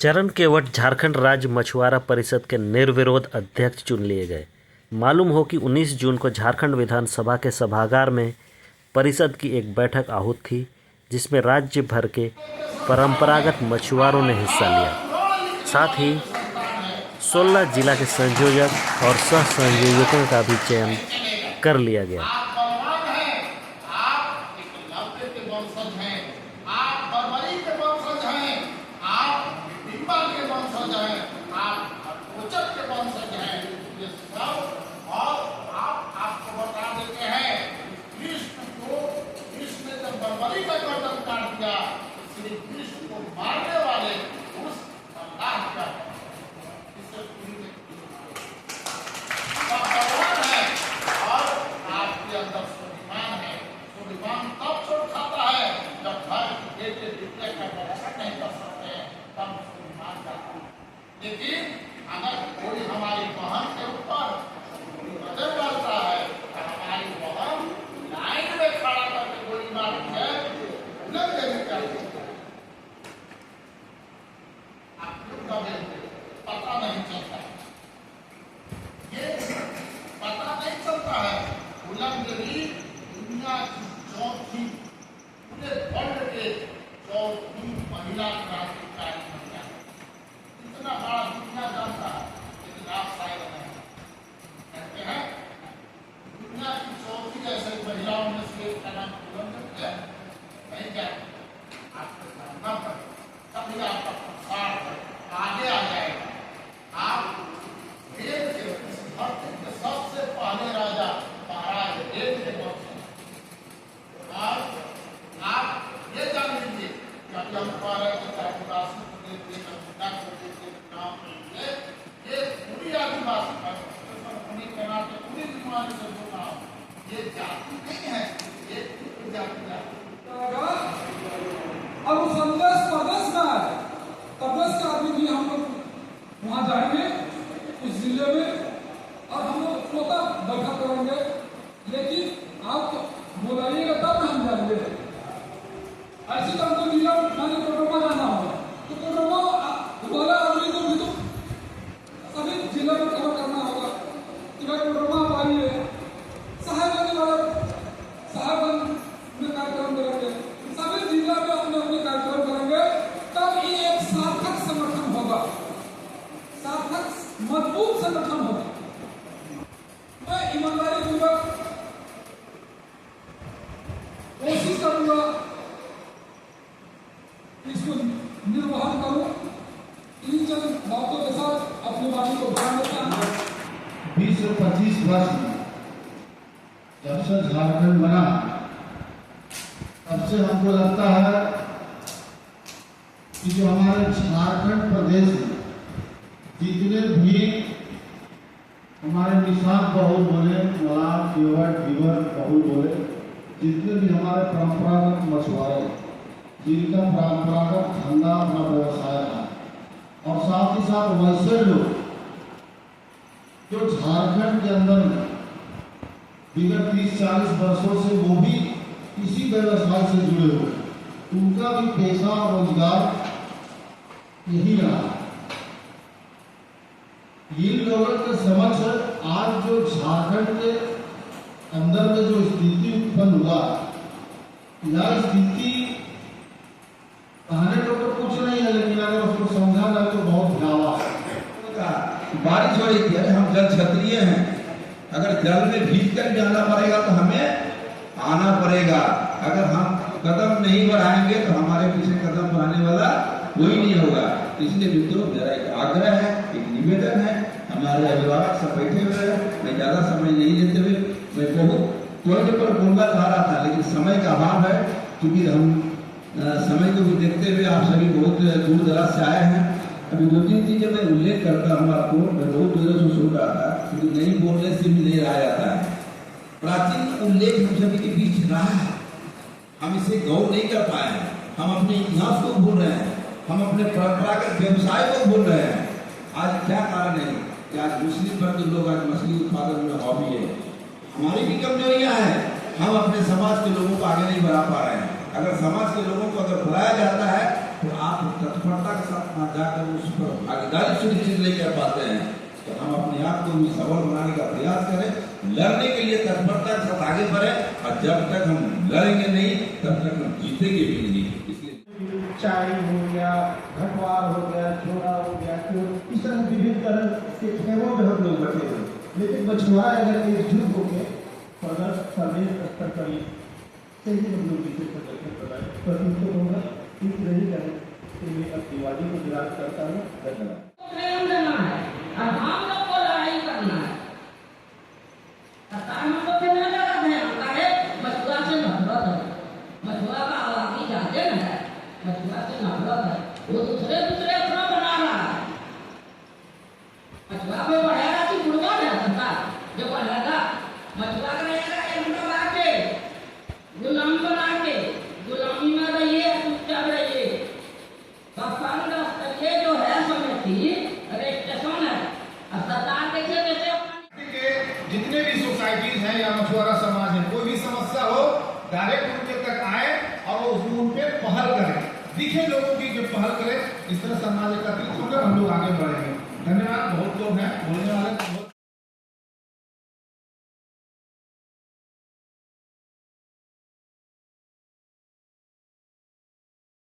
चरण केवट झारखंड राज्य मछुआरा परिषद के निर्विरोध अध्यक्ष चुन लिए गए। मालूम हो कि 19 जून को झारखंड विधानसभा के सभागार में परिषद की एक बैठक आहूत थी, जिसमें राज्य भर के परंपरागत मछुआरों ने हिस्सा लिया। साथ ही 16 जिला के संयोजक और सह संयोजकों का भी चयन कर लिया गया। लेकिन अगर कोई हमारी बहन के ऊपर नजर डालता है तो हमारी बहन लाइन में खड़ा करके गोली मारती है, उलट देनी चाहिए। आपको कभी पता नहीं चलता, ये पता नहीं चलता है। उल्लंघनी दुनिया की चौथी पूरे वर्ल्ड के चौथी महिला क्रांतिकारी बन जाए। इतना बड़ा दुनिया जानता है, लेकिन आप शायद नहीं कहते हैं। दुनिया की चौथी ऐसे महिलाओं में से एक का नाम बुलंद है, नहीं क्या? आपको जानना पड़े, तभी आपका प्रसार आगे आ जाएगा। आप वेद के धरती के सबसे पहले राजा महाराज वेद के वंश हैं। आप ये जान लीजिए कि अभी हम कह रहे थे आदिवासी ये पूरी आदिवासी पूरी कर्नाटक पूरी बीमारी से होना, ये जाति नहीं है, ये जाति है। अब वो संदेश प्रदेश में है, प्रदेश का आदमी भी हम लोग वहाँ जाएंगे उस जिले में और हम लोग स्वतः बैठक करेंगे, लेकिन आप बुलाइएगा तब हम जाएंगे। ऐसे तो हमको जिला मैंने कोटरमा जाना होगा, तो कोटरमा वाला आदमी को भी तो सभी जिले में कवर करना होगा कि भाई कोटरमा आइए, साहेबगंज वाला साहेबगंज में कार्यक्रम करेंगे, सभी जिला में अपने अपने कार्यक्रम करेंगे, तब ये एक सार्थक संगठन होगा, सार्थक मजबूत संगठन होगा। मैं ईमानदारी पूर्वक कोशिश करूंगा इसको निर्वहन करूं। इन चंद बातों के साथ अपनी वाणी को ध्यान देता हूं। 20 से 25 वर्ष जब से झारखंड बना, तब से हमको लगता है कि जो हमारे झारखंड प्रदेश में जितने भी हमारे निशान बहु बोले, मलाह, केवट, धीवर बहु बोले, जितने भी हमारे परंपरागत मछुआरे जिनका परंपरागत धंधा अपना व्यवसाय था, और साथ ही साथ वैसे लोग जो झारखंड के अंदर में विगत 30-40 वर्षों से वो भी इसी व्यवसाय से जुड़े हुए, उनका भी पेशा और रोजगार यही रहा। इन लोगों के समक्ष आज जो झारखंड के अंदर में जो स्थिति उत्पन्न हुआ, यह स्थिति कहने को तो कुछ नहीं है, लेकिन अगर उसको समझा जाए तो बहुत भयावह है। बारिश हो रही थी, अरे हम जल क्षत्रिय हैं, अगर जल में भीग कर जाना पड़ेगा तो हमें आना पड़ेगा। अगर हम कदम नहीं बढ़ाएंगे तो हमारे पीछे कदम बढ़ाने वाला कोई नहीं होगा। इसलिए मित्रों, मेरा एक आग्रह है, एक निवेदन है, हमारे अभिभावक सब बैठे हुए हैं, मैं ज्यादा समय नहीं लेते हुए मैं बहुत पॉइंट पर बोलना चाह रहा था, लेकिन समय का अभाव है, क्योंकि हम समय को भी देखते हुए आप सभी बहुत दूर दराज से आए हैं। अभी 2-3 चीजें मैं उल्लेख करता हूँ आपको। मैं बहुत देर से सुन रहा था, क्योंकि नहीं बोलने से भी नहीं रहा जाता है। प्राचीन उल्लेख हम सभी के बीच रहा है, हम इसे गौर नहीं कर पाए हैं, हम अपने इतिहास को भूल रहे हैं, हम अपने परंपरागत व्यवसाय को भूल रहे हैं। आज क्या कारण है कि आज मुस्लिम वर्ग लोग आज मछली उत्पादन में हॉबी है। हमारी भी कमजोरियां हैं, हम अपने समाज के लोगों को आगे नहीं बढ़ा पा रहे हैं। अगर समाज के लोगों को अगर बढ़ाया जाता है तो आप तत्परता के साथ वहाँ जाकर उस पर भागीदारी सुनिश्चित नहीं कर पाते हैं, तो हम अपने आप को भी सबल बनाने का प्रयास करें, लड़ने के लिए तत्परता के साथ आगे बढ़े, और जब तक हम लड़ेंगे नहीं तब तक हम जीतेंगे भी नहीं। इसलिए चाय हो गया, घटवार हो गया, छोरा हो गया, तो इस तरह विभिन्न तरह के खेलों में हम लोग बटे हुए, लेकिन मछुआरा अगर एकजुट होकर प्रदेश स्तर पर सही हम लोग जिसे प्रदर्शन कराए प्रस्तुत होगा। इस रही करें कि मैं अब दिवाली को विराज करता हूँ। धन्यवाद। प्रेम देना है और हम लोग को लड़ाई करना है। सरकार हम लोग के नहीं लगा है, हमारा है मछुआ से नफरत है, मछुआ का आवाज़ी जाते न है, मछुआ से नफरत है, वो दूसरे अपना बना रहा है। मछुआ पे बढ़ेगा कि बुढ़वा है सरकार जो बढ़ेगा, मछुआ करेगा एक दबा के गुलाम बना के, गुलामी में रहिए, चुपचाप रहिए। ये जो है समिति रजिस्ट्रेशन है, सरकार देखिए जैसे जितने भी सोसाइटीज हैं या मछुआरा समाज है, कोई भी समस्या हो डायरेक्ट उनके तक आए और वो उन पे पहल करें, दिखे लोगों की जो पहल करें, इस तरह समाज एकत्रित होकर हम लोग आगे बढ़ेंगे। धन्यवाद। बहुत लोग हैं बोलने वाले।